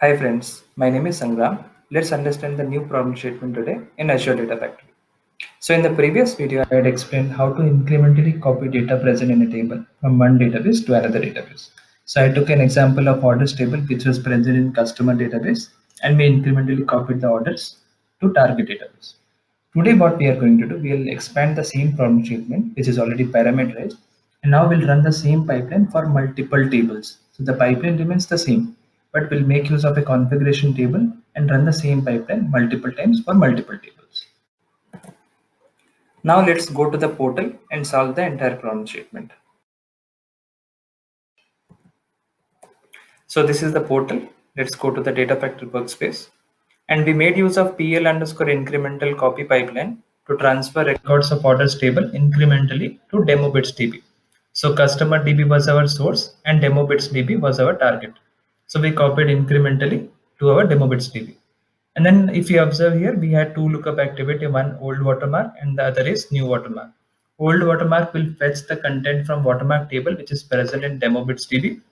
Hi friends, my name is Sangram. Let's understand the new problem statement today in Azure Data Factory. So in the previous video, I had explained how to incrementally copy data present in a table from one database to another database. So I took an example of orders table which was present in customer database and we incrementally copied the orders to target database. Today what we are going to do, we will expand the same problem statement which is already parameterized and now we'll run the same pipeline for multiple tables. So the pipeline remains the same, but we'll make use of a configuration table and run the same pipeline multiple times for multiple tables. Now let's go to the portal and solve the entire problem statement. So this is the portal. Let's go to the Data Factory workspace. And we made use of PL underscore incremental copy pipeline to transfer records of orders table incrementally to demo bits DB. So customer DB was our source and demo bits DB was our target. So we copied incrementally to our demo bits DB. And then if you observe here, we had two lookup activity, one old watermark and the other is new watermark. Old watermark will fetch the content from watermark table, which is present in demo bits DB.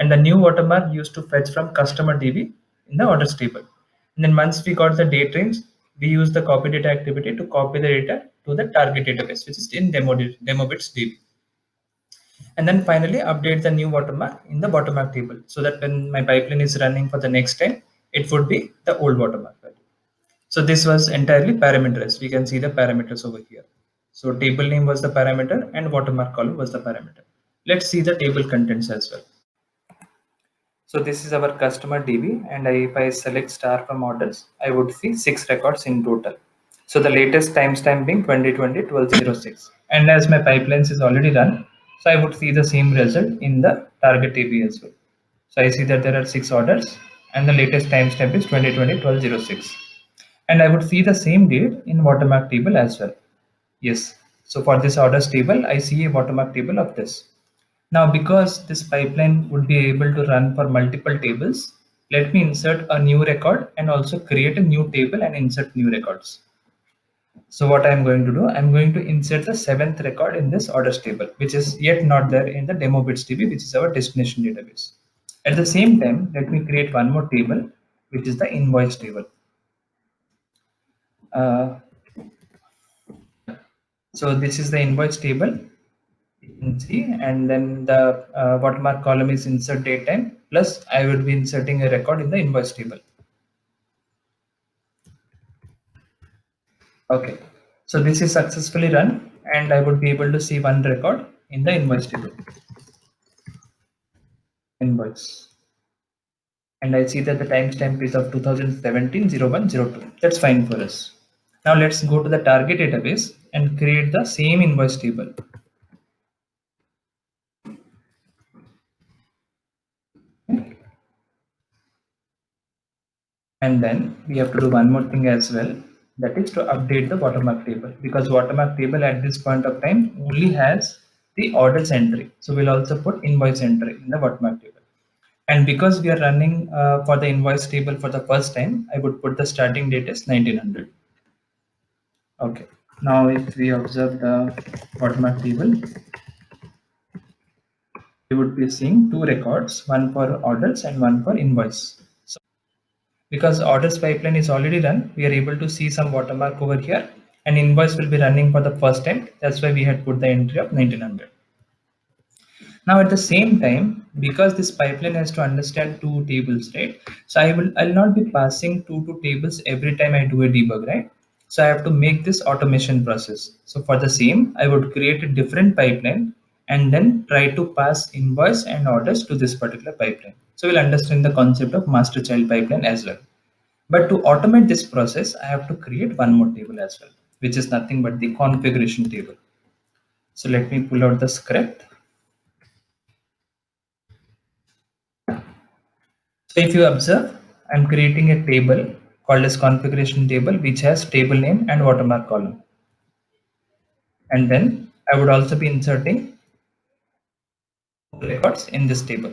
And the new watermark used to fetch from customer DB in the orders table. And then once we got the date range, we use the copy data activity to copy the data to the target database, which is in demo bits DB. And then finally update the new watermark in the watermark table so that when my pipeline is running for the next time, it would be the old watermark value. So this was entirely parameterized. We can see the parameters over here. So table name was the parameter and watermark column was the parameter. Let's see the table contents as well. So this is our customer DB and if I select star from orders, I would see 6 records in total. So the latest timestamp being 2020-1206. And as my pipelines is already run, so I would see the same result in the target DB as well. So I see that there are 6 orders and the latest timestamp is 2020-1206. And I would see the same date in watermark table as well. Yes. So for this orders table, I see a watermark table of this. Now, because this pipeline would be able to run for multiple tables, let me insert a new record and also create a new table and insert new records. So what I'm going to do, I'm going to insert the 7th record in this orders table, which is yet not there in the demo bits DB, which is our destination database. At the same time, let me create one more table, which is the invoice table. Uh, so this is the invoice table. You can see, and then the watermark column is insert date time plus I will be inserting a record in the invoice table. Okay, so this is successfully run and I would be able to see one record in the invoice table. Invoice. And I see that the timestamp is of 2017-0102. That's fine for us. Now let's go to the target database and create the same invoice table. And then we have to do one more thing as well, that is to update the watermark table, because watermark table at this point of time only has the orders entry. So we'll also put invoice entry in the watermark table. And because we are running for the invoice table for the first time, I would put the starting date as 1900. Okay. Now if we observe the watermark table, we would be seeing two records, one for orders and one for invoice. So because orders pipeline is already run, we are able to see some watermark over here and invoice will be running for the first time. That's why we had put the entry of 1900. Now at the same time, because this pipeline has to understand two tables, right? So I'll not be passing two tables every time I do a debug, right? So I have to make this automation process. So for the same, I would create a different pipeline and then try to pass invoice and orders to this particular pipeline. So we'll understand the concept of master child pipeline as well. But to automate this process, I have to create one more table as well, which is nothing but the configuration table. So let me pull out the script. So if you observe, I'm creating a table called as configuration table, which has table name and watermark column. And then I would also be inserting records in this table.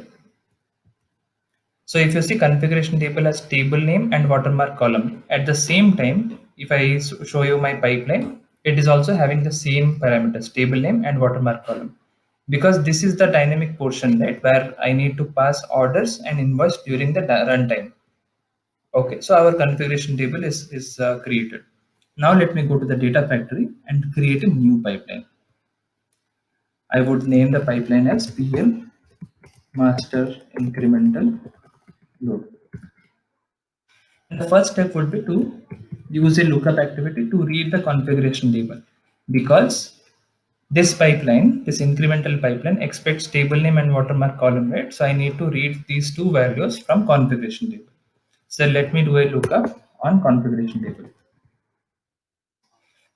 So if you see configuration table has table name and watermark column. At the same time, if I show you my pipeline, it is also having the same parameters, table name and watermark column. Because this is the dynamic portion, right, where I need to pass orders and invoice during the runtime. Okay, so our configuration table is created. Now let me go to the data factory and create a new pipeline. I would name the pipeline as PL master incremental load. And the first step would be to use a lookup activity to read the configuration table, because this pipeline, this incremental pipeline expects table name and watermark column, right? So I need to read these two values from configuration table. So let me do a lookup on configuration table.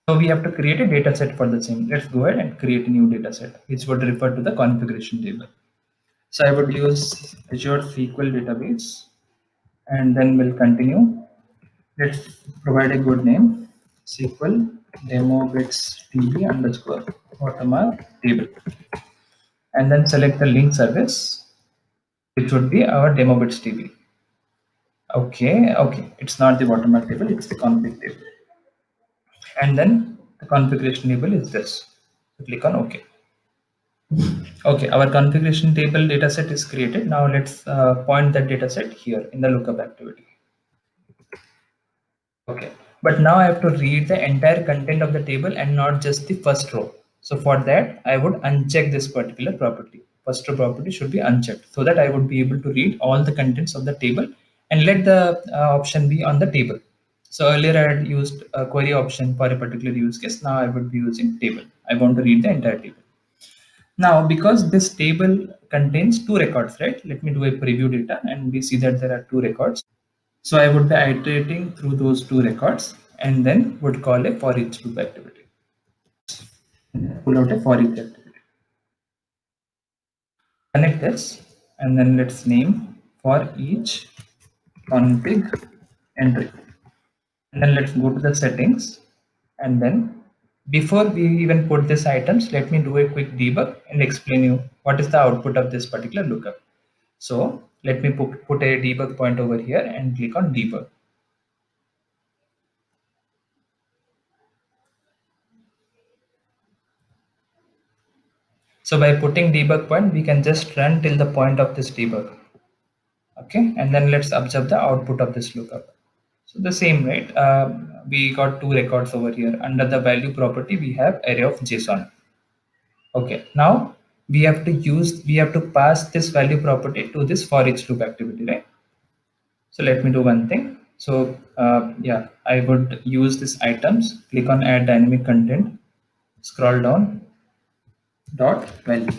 So we have to create a data set for the same. Let's go ahead and create a new data set, which would refer to the configuration table. So I would use Azure SQL database, and then we'll continue. Let's provide a good name, SQL demo bits db underscore watermark table, and then select the link service, which would be our demo bits db. Okay, it's not the watermark table, it's the config table. And then the configuration table is this. So click on OK. Okay, our configuration table dataset is created. Now let's point that dataset here in the lookup activity. Okay, but now I have to read the entire content of the table and not just the first row. So for that, I would uncheck this particular property. First row property should be unchecked, so that I would be able to read all the contents of the table and let the option be on the table. So earlier I had used a query option for a particular use case. Now I would be using table. I want to read the entire table. Now, because this table contains two records, right? Let me do a preview data and we see that there are two records. So I would be iterating through those two records and then would call a for each loop activity. Pull out a for each activity. Connect this and then let's name for each config entry. And then let's go to the settings, and then before we even put these items, let me do a quick debug and explain you what is the output of this particular lookup. So let me put a debug point over here and click on debug. So by putting debug point, we can just run till the point of this debug. Okay, and then let's observe the output of this lookup. So the same, right? We got two records over here. Under the value property, we have array of JSON. Okay, now we have to pass this value property to this for each loop activity, right? So let me do one thing. So yeah, I would use this items, click on add dynamic content, scroll down, dot value,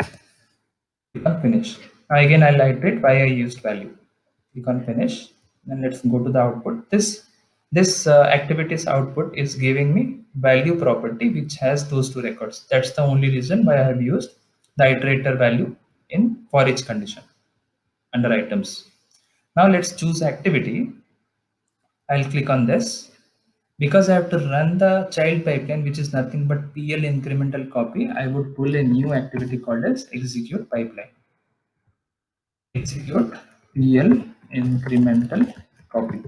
click on finish. Now again, I'll iterate why I used value. Click on finish. Then let's go to the output. This activities output is giving me value property which has those two records. That's the only reason why I have used the iterator value in for each condition under items. Now let's choose activity. I'll click on this. Because I have to run the child pipeline, which is nothing but PL incremental copy, I would pull a new activity called as execute pipeline. Execute PL incremental copy.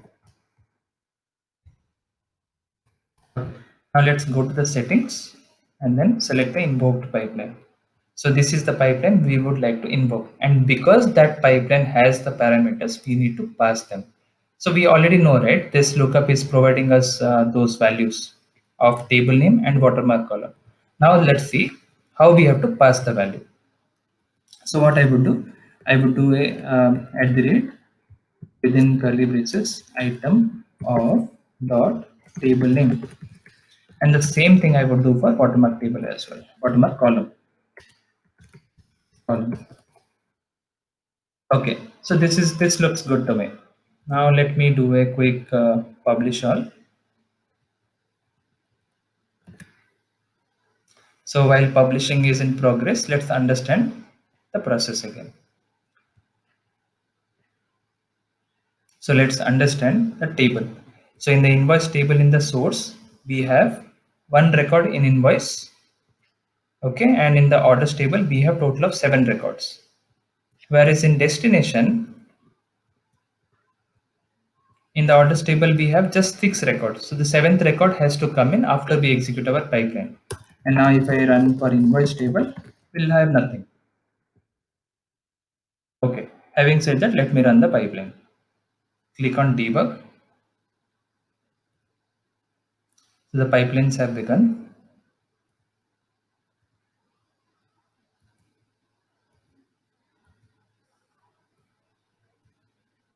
Now let's go to the settings and then select the invoked pipeline. So this is the pipeline we would like to invoke, and because that pipeline has the parameters, we need to pass them. So we already know, right? This lookup is providing us those values of table name and watermark column. Now let's see how we have to pass the value. So what I would do, I would do a at the rate within curly braces item of dot table name, and the same thing I would do for watermark table as well, watermark column. Okay, so this looks good to me. Now let me do a quick publish all. So while publishing is in progress, let's understand the process again. So let's understand the table. So in the invoice table in the source, we have one record in invoice. Okay, and in the orders table, we have total of 7 records. Whereas in destination, in the orders table, we have just 6 records. So the 7th record has to come in after we execute our pipeline. And now if I run for invoice table, we'll have nothing. Okay, having said that, let me run the pipeline. Click on debug. So the pipelines have begun.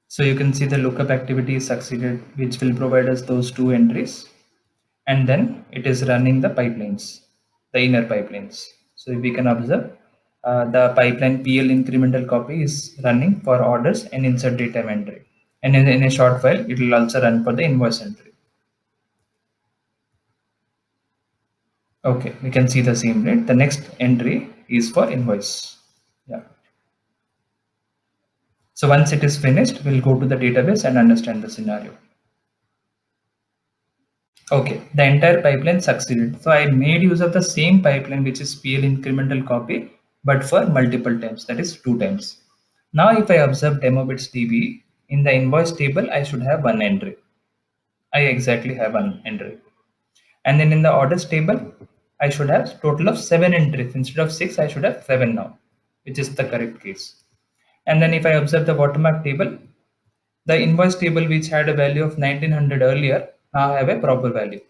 So you can see the lookup activity is succeeded, which will provide us those two entries. And then it is running the pipelines, the inner pipelines. So if we can observe, the pipeline PL incremental copy is running for orders and insert data entry. And in a short while, it will also run for the invoice entry. Okay, we can see the same, right? The next entry is for invoice. Yeah. So once it is finished, we'll go to the database and understand the scenario. Okay, the entire pipeline succeeded. So I made use of the same pipeline, which is PL incremental copy, but for multiple times, that is 2 times. Now, if I observe demo bits DB, in the invoice table, I should have one entry. I exactly have one entry. And then in the orders table, I should have total of 7 entries. Instead of 6, I should have 7 now, which is the correct case. And then if I observe the watermark table, the invoice table which had a value of 1900 earlier now have a proper value.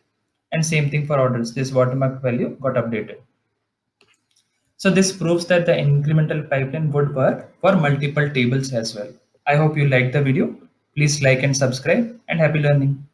And same thing for orders. This watermark value got updated. So this proves that the incremental pipeline would work for multiple tables as well. I hope you liked the video. Please like and subscribe and happy learning.